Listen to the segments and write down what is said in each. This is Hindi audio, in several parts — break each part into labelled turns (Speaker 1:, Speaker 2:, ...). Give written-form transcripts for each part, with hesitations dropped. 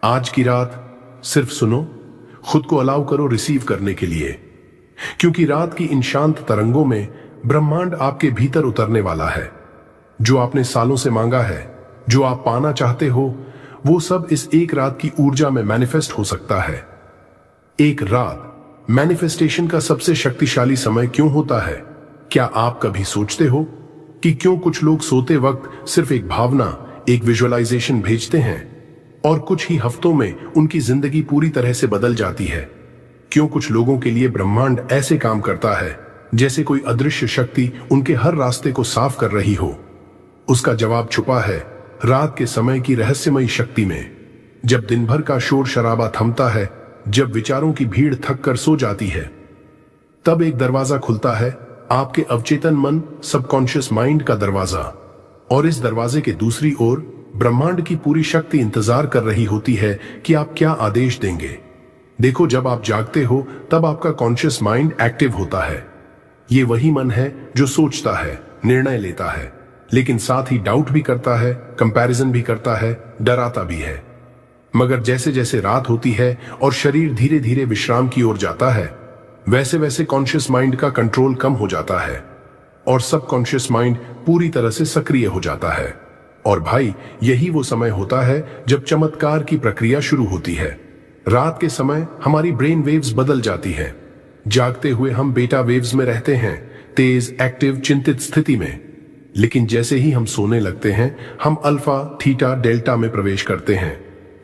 Speaker 1: आज की रात सिर्फ सुनो, खुद को अलाउ करो रिसीव करने के लिए, क्योंकि रात की इन शांत तरंगों में ब्रह्मांड आपके भीतर उतरने वाला है। जो आपने सालों से मांगा है, जो आप पाना चाहते हो, वो सब इस एक रात की ऊर्जा में मैनिफेस्ट हो सकता है। एक रात मैनिफेस्टेशन का सबसे शक्तिशाली समय क्यों होता है? क्या आप कभी सोचते हो कि क्यों कुछ लोग सोते वक्त सिर्फ एक भावना, एक विजुअलाइजेशन भेजते हैं और कुछ ही हफ्तों में उनकी जिंदगी पूरी तरह से बदल जाती है? क्यों कुछ लोगों के लिए ब्रह्मांड ऐसे काम करता है जैसे कोई अदृश्य शक्ति उनके हर रास्ते को साफ कर रही हो? उसका जवाब छुपा है रात के समय की रहस्यमयी शक्ति में। जब दिन भर का शोर शराबा थमता है, जब विचारों की भीड़ थक कर सो जाती है, तब एक दरवाजा खुलता है, आपके अवचेतन मन, सबकॉन्शियस माइंड का दरवाजा। और इस दरवाजे के दूसरी ओर ब्रह्मांड की पूरी शक्ति इंतजार कर रही होती है कि आप क्या आदेश देंगे। देखो, जब आप जागते हो तब आपका कॉन्शियस माइंड एक्टिव होता है। ये वही मन है जो सोचता है, निर्णय लेता है, लेकिन साथ ही डाउट भी करता है, कंपैरिजन भी करता है, डराता भी है। मगर जैसे जैसे रात होती है और शरीर धीरे धीरे विश्राम की ओर जाता है, वैसे वैसे कॉन्शियस माइंड का कंट्रोल कम हो जाता है और सबकॉन्शियस माइंड पूरी तरह से सक्रिय हो जाता है। और भाई, यही वो समय होता है जब चमत्कार की प्रक्रिया शुरू होती है। रात के समय हमारी ब्रेन वेव्स बदल जाती हैं। जागते हुए हम बीटा वेव्स में रहते हैं, तेज, एक्टिव, चिंतित स्थिति में। लेकिन जैसे ही हम सोने लगते हैं, हम अल्फा, थीटा, डेल्टा में प्रवेश करते हैं।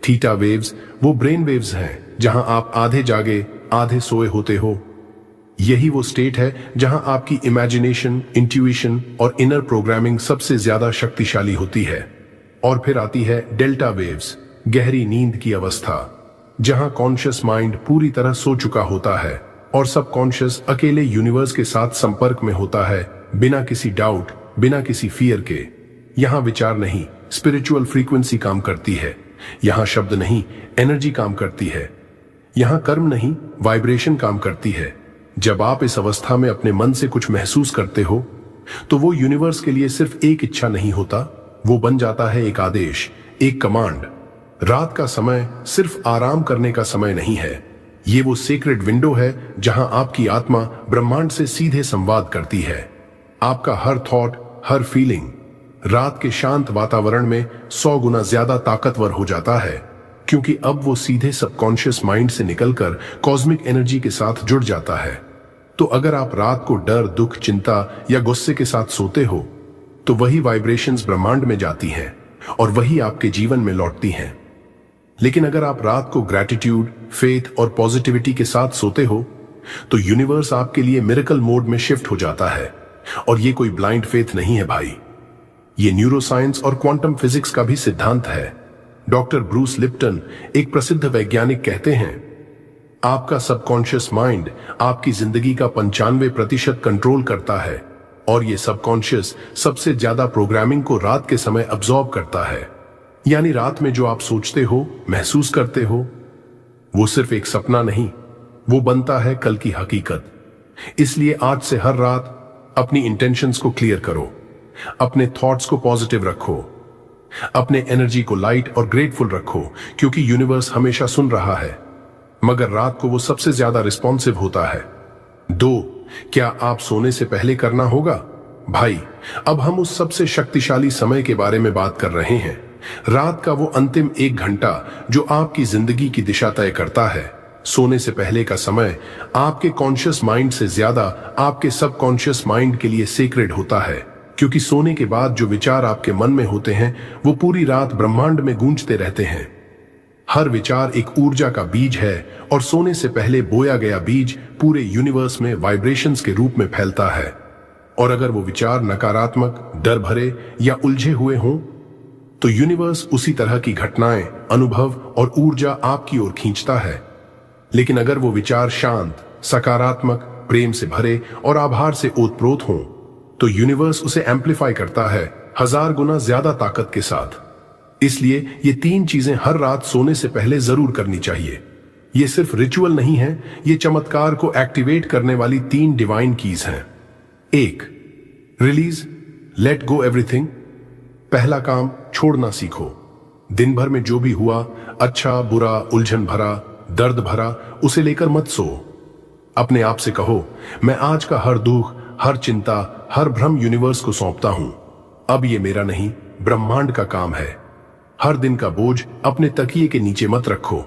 Speaker 1: थीटा वेव्स वो ब्रेन वेव्स हैं जहां आप आधे जागे आधे सोए होते हो। यही वो स्टेट है जहां आपकी इमेजिनेशन, इंट्यूशन और इनर प्रोग्रामिंग सबसे ज्यादा शक्तिशाली होती है। और फिर आती है डेल्टा वेव्स, गहरी नींद की अवस्था, जहां कॉन्शियस माइंड पूरी तरह सो चुका होता है और सबकॉन्शियस अकेले यूनिवर्स के साथ संपर्क में होता है, बिना किसी डाउट, बिना किसी फियर के। यहां विचार नहीं, स्पिरिचुअल फ्रीक्वेंसी काम करती है। यहां शब्द नहीं, एनर्जी काम करती है। यहां कर्म नहीं, वाइब्रेशन काम करती है। जब आप इस अवस्था में अपने मन से कुछ महसूस करते हो, तो वो यूनिवर्स के लिए सिर्फ एक इच्छा नहीं होता, वो बन जाता है एक आदेश, एक कमांड। रात का समय सिर्फ आराम करने का समय नहीं है, ये वो सीक्रेट विंडो है जहां आपकी आत्मा ब्रह्मांड से सीधे संवाद करती है। आपका हर थॉट, हर फीलिंग रात के शांत वातावरण में 100 गुना ज्यादा ताकतवर हो जाता है, क्योंकि अब वो सीधे सबकॉन्शियस माइंड से निकलकर कॉस्मिक एनर्जी के साथ जुड़ जाता है। तो अगर आप रात को डर, दुख, चिंता या गुस्से के साथ सोते हो, तो वही वाइब्रेशंस ब्रह्मांड में जाती हैं और वही आपके जीवन में लौटती हैं। लेकिन अगर आप रात को ग्रैटिट्यूड, फेथ और पॉजिटिविटी के साथ सोते हो, तो यूनिवर्स आपके लिए मिरेकल मोड में शिफ्ट हो जाता है। और ये कोई ब्लाइंड फेथ नहीं है भाई, ये न्यूरोसाइंस और क्वांटम फिजिक्स का भी सिद्धांत है। डॉक्टर ब्रूस लिप्टन, एक प्रसिद्ध वैज्ञानिक, कहते हैं, आपका सबकॉन्शियस माइंड आपकी जिंदगी का 95% कंट्रोल करता है और ये सबकॉन्शियस सबसे ज्यादा प्रोग्रामिंग को रात के समय अब्सॉर्ब करता है। यानी रात में जो आप सोचते हो, महसूस करते हो, वो सिर्फ एक सपना नहीं, वो बनता है कल की हकीकत। इसलिए आज से हर रात अपनी इंटेंशंस को क्लियर करो, अपने थॉट्स को पॉजिटिव रखो, अपने एनर्जी को लाइट और ग्रेटफुल रखो, क्योंकि यूनिवर्स हमेशा सुन रहा है, मगर रात को वो सबसे ज्यादा रिस्पॉन्सिव होता है। 2, क्या आप सोने से पहले करना होगा? भाई, अब हम उस सबसे शक्तिशाली समय के बारे में बात कर रहे हैं। रात का वो अंतिम 1 घंटा जो आपकी जिंदगी की दिशा तय करता है। सोने से पहले का समय आपके कॉन्शियस माइंड से ज्यादा आपके सबकॉन्शियस माइंड के लिए सेक्रेड होता है, क्योंकि सोने के बाद जो विचार आपके मन में होते हैं, वो पूरी रात ब्रह्मांड में गूंजते रहते हैं। हर विचार एक ऊर्जा का बीज है और सोने से पहले बोया गया बीज पूरे यूनिवर्स में वाइब्रेशंस के रूप में फैलता है। और अगर वो विचार नकारात्मक, डर भरे या उलझे हुए हों, तो यूनिवर्स उसी तरह की घटनाएं, अनुभव और ऊर्जा आपकी ओर खींचता है। लेकिन अगर वो विचार शांत, सकारात्मक, प्रेम से भरे और आभार से ओतप्रोत हों, तो यूनिवर्स उसे एम्पलीफाई करता है 1000 गुना ज्यादा ताकत के साथ। इसलिए ये 3 चीजें हर रात सोने से पहले जरूर करनी चाहिए। ये सिर्फ रिचुअल नहीं है, ये चमत्कार को एक्टिवेट करने वाली 3 डिवाइन कीज हैं। 1, रिलीज, लेट गो एवरीथिंग। पहला काम, छोड़ना सीखो। दिन भर में जो भी हुआ, अच्छा बुरा, उलझन भरा, दर्द भरा उसे लेकर मत सो। अपने आप से कहो, मैं आज का हर दुख, हर चिंता, हर भ्रम यूनिवर्स को सौंपता हूं। अब ये मेरा नहीं, ब्रह्मांड का काम है। हर दिन का बोझ अपने तकिए के नीचे मत रखो,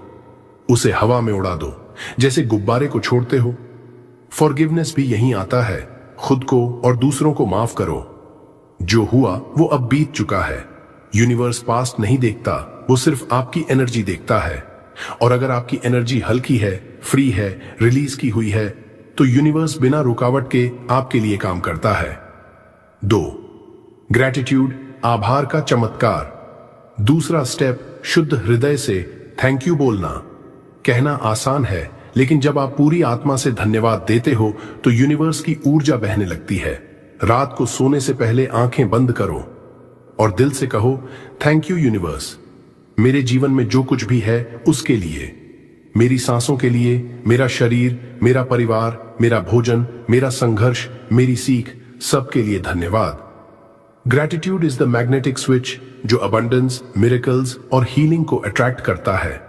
Speaker 1: उसे हवा में उड़ा दो जैसे गुब्बारे को छोड़ते हो। फॉरगिवनेस भी यहीं आता है। खुद को और दूसरों को माफ करो। जो हुआ वो अब बीत चुका है। यूनिवर्स पास्ट नहीं देखता, वो सिर्फ आपकी एनर्जी देखता है। और अगर आपकी एनर्जी हल्की है, फ्री है, रिलीज की हुई है, तो यूनिवर्स बिना रुकावट के आपके लिए काम करता है। 2. ग्रैटिट्यूड, आभार का चमत्कार। दूसरा स्टेप, शुद्ध हृदय से थैंक यू बोलना। कहना आसान है, लेकिन जब आप पूरी आत्मा से धन्यवाद देते हो तो यूनिवर्स की ऊर्जा बहने लगती है। रात को सोने से पहले आंखें बंद करो और दिल से कहो, थैंक यू यूनिवर्स, मेरे जीवन में जो कुछ भी है उसके लिए, मेरी सांसों के लिए, मेरा शरीर, मेरा परिवार, मेरा भोजन, मेरा संघर्ष, मेरी सीख, सबके लिए धन्यवाद। Gratitude is the magnetic switch जो अबंडेंस, मिरेकल्स और हीलिंग को अट्रैक्ट करता है।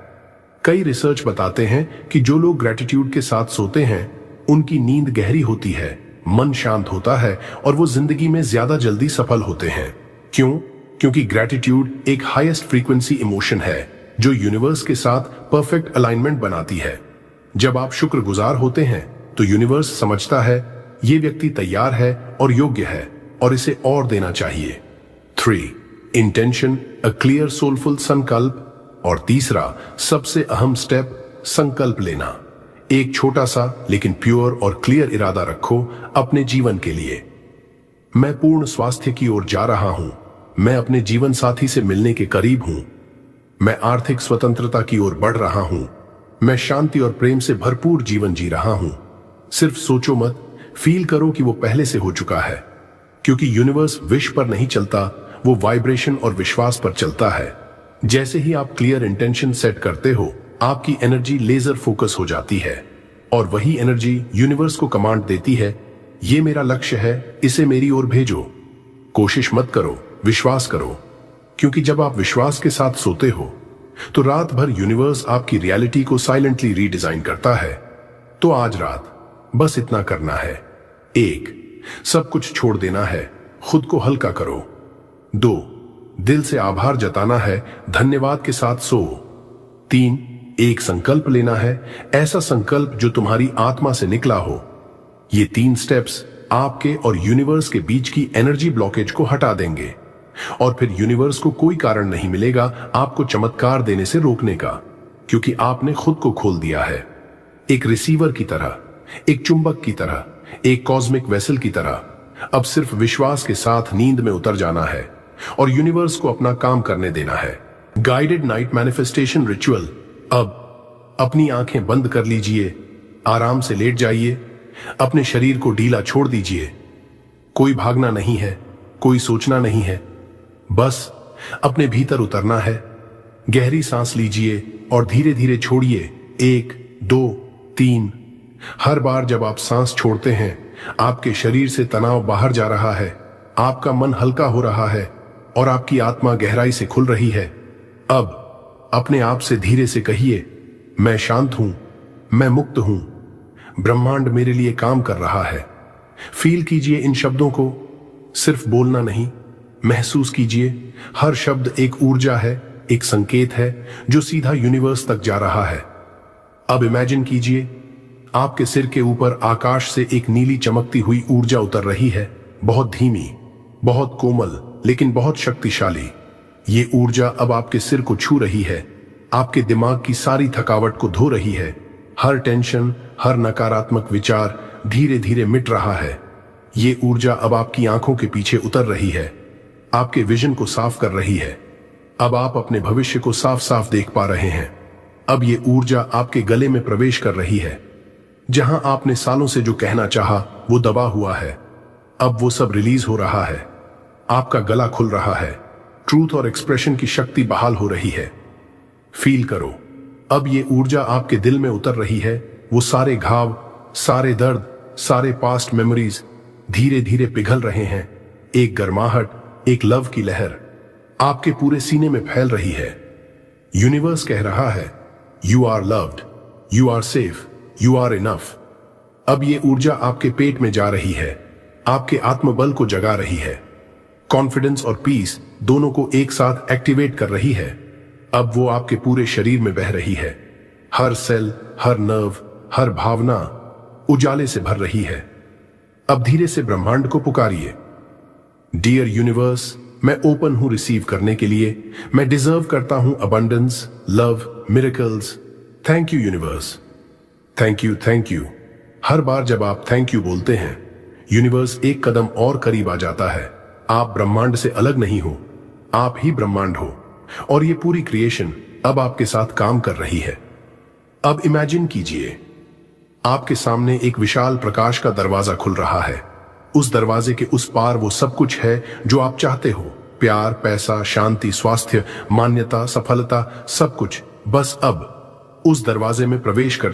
Speaker 1: कई रिसर्च बताते हैं कि जो लोग ग्रैटिट्यूड के साथ सोते हैं उनकी नींद गहरी होती है, मन शांत होता है और वो जिंदगी में ज्यादा जल्दी सफल होते हैं। क्यों? क्योंकि ग्रैटिट्यूड एक हाईएस्ट फ्रीक्वेंसी इमोशन है जो यूनिवर्स के साथ परफेक्ट अलाइनमेंट बनाती है। जब आप शुक्रगुजार होते हैं तो यूनिवर्स समझता है ये व्यक्ति तैयार है और योग्य है और इसे और देना चाहिए। 3. इंटेंशन, अ क्लियर सोलफुल संकल्प। और तीसरा सबसे अहम स्टेप, संकल्प लेना। एक छोटा सा लेकिन प्योर और क्लियर इरादा रखो अपने जीवन के लिए। मैं पूर्ण स्वास्थ्य की ओर जा रहा हूं। मैं अपने जीवन साथी से मिलने के करीब हूं। मैं आर्थिक स्वतंत्रता की ओर बढ़ रहा हूं। मैं शांति और प्रेम से भरपूर जीवन जी रहा हूं। सिर्फ सोचो मत, फील करो कि वो पहले से हो चुका है। क्योंकि यूनिवर्स विश पर नहीं चलता, वो वाइब्रेशन और विश्वास पर चलता है। जैसे ही आप क्लियर इंटेंशन सेट करते हो, आपकी एनर्जी लेजर फोकस हो जाती है और वही एनर्जी यूनिवर्स को कमांड देती है, ये मेरा लक्ष्य है, इसे मेरी ओर भेजो। कोशिश मत करो, विश्वास करो। क्योंकि जब आप विश्वास के साथ सोते हो तो रात भर यूनिवर्स आपकी रियलिटी को साइलेंटली रीडिजाइन करता है। तो आज रात बस इतना करना है। 1. सब कुछ छोड़ देना है, खुद को हल्का करो। 2. दिल से आभार जताना है, धन्यवाद के साथ सो। 3. एक संकल्प लेना है, ऐसा संकल्प जो तुम्हारी आत्मा से निकला हो। ये 3 स्टेप्स आपके और यूनिवर्स के बीच की एनर्जी ब्लॉकेज को हटा देंगे और फिर यूनिवर्स को कोई कारण नहीं मिलेगा आपको चमत्कार देने से रोकने का, क्योंकि आपने खुद को खोल दिया है। एक रिसीवर की तरह, एक चुंबक की तरह, एक कॉस्मिक वेसल की तरह। अब सिर्फ विश्वास के साथ नींद में उतर जाना है और यूनिवर्स को अपना काम करने देना है। Guided night manifestation ritual. अब अपनी आंखें बंद कर लीजिए, आराम से लेट जाइए, अपने शरीर को ढीला छोड़ दीजिए। कोई भागना नहीं है, कोई सोचना नहीं है, बस अपने भीतर उतरना है। गहरी सांस लीजिए और धीरे धीरे छोड़िए। 1, 2, 3। हर बार जब आप सांस छोड़ते हैं, आपके शरीर से तनाव बाहर जा रहा है, आपका मन हल्का हो रहा है और आपकी आत्मा गहराई से खुल रही है। अब अपने आप से धीरे से कहिए, मैं शांत हूं, मैं मुक्त हूं, ब्रह्मांड मेरे लिए काम कर रहा है। फील कीजिए इन शब्दों को, सिर्फ बोलना नहीं, महसूस कीजिए। हर शब्द एक ऊर्जा है, एक संकेत है जो सीधा यूनिवर्स तक जा रहा है। अब इमेजिन कीजिए, आपके सिर के ऊपर आकाश से एक नीली चमकती हुई ऊर्जा उतर रही है, बहुत धीमी, बहुत कोमल, लेकिन बहुत शक्तिशाली। ये ऊर्जा अब आपके सिर को छू रही है, आपके दिमाग की सारी थकावट को धो रही है। हर टेंशन, हर नकारात्मक विचार धीरे धीरे मिट रहा है। ये ऊर्जा अब आपकी आंखों के पीछे उतर रही है, आपके विजन को साफ कर रही है। अब आप अपने भविष्य को साफ साफ देख पा रहे हैं। अब ये ऊर्जा आपके गले में प्रवेश कर रही है। जहां आपने सालों से जो कहना चाहा वो दबा हुआ है, अब वो सब रिलीज हो रहा है। आपका गला खुल रहा है, ट्रूथ और एक्सप्रेशन की शक्ति बहाल हो रही है। फील करो, अब ये ऊर्जा आपके दिल में उतर रही है। वो सारे घाव, सारे दर्द, सारे पास्ट मेमोरीज धीरे धीरे पिघल रहे हैं। एक गर्माहट, एक लव की लहर आपके पूरे सीने में फैल रही है। यूनिवर्स कह रहा है, you are loved, you are safe, you are enough. अब ये ऊर्जा आपके पेट में जा रही है, आपके आत्मबल को जगा रही है, कॉन्फिडेंस और पीस दोनों को एक साथ एक्टिवेट कर रही है। अब वो आपके पूरे शरीर में बह रही है, हर सेल, हर नर्व, हर भावना उजाले से भर रही है। अब धीरे से ब्रह्मांड को पुकारिए, डियर यूनिवर्स, मैं ओपन हूं रिसीव करने के लिए। मैं डिजर्व करता हूं abundance, love, miracles. Thank you universe, thank you, thank you. हर बार जब आप थैंक यू बोलते हैं, यूनिवर्स एक कदम और करीब आ जाता है। आप ब्रह्मांड से अलग नहीं हो, आप ही ब्रह्मांड हो, और ये पूरी क्रिएशन अब आपके साथ काम कर रही है। अब इमेजिन कीजिए, आपके सामने एक विशाल प्रकाश का दरवाजा खुल रहा है। उस दरवाजे के उस पार वो सब कुछ है जो आप चाहते हो, प्यार, पैसा, शांति, स्वास्थ्य, मान्यता, सफलता, सब कुछ। बस अब उस दरवाजे में प्रवेश कर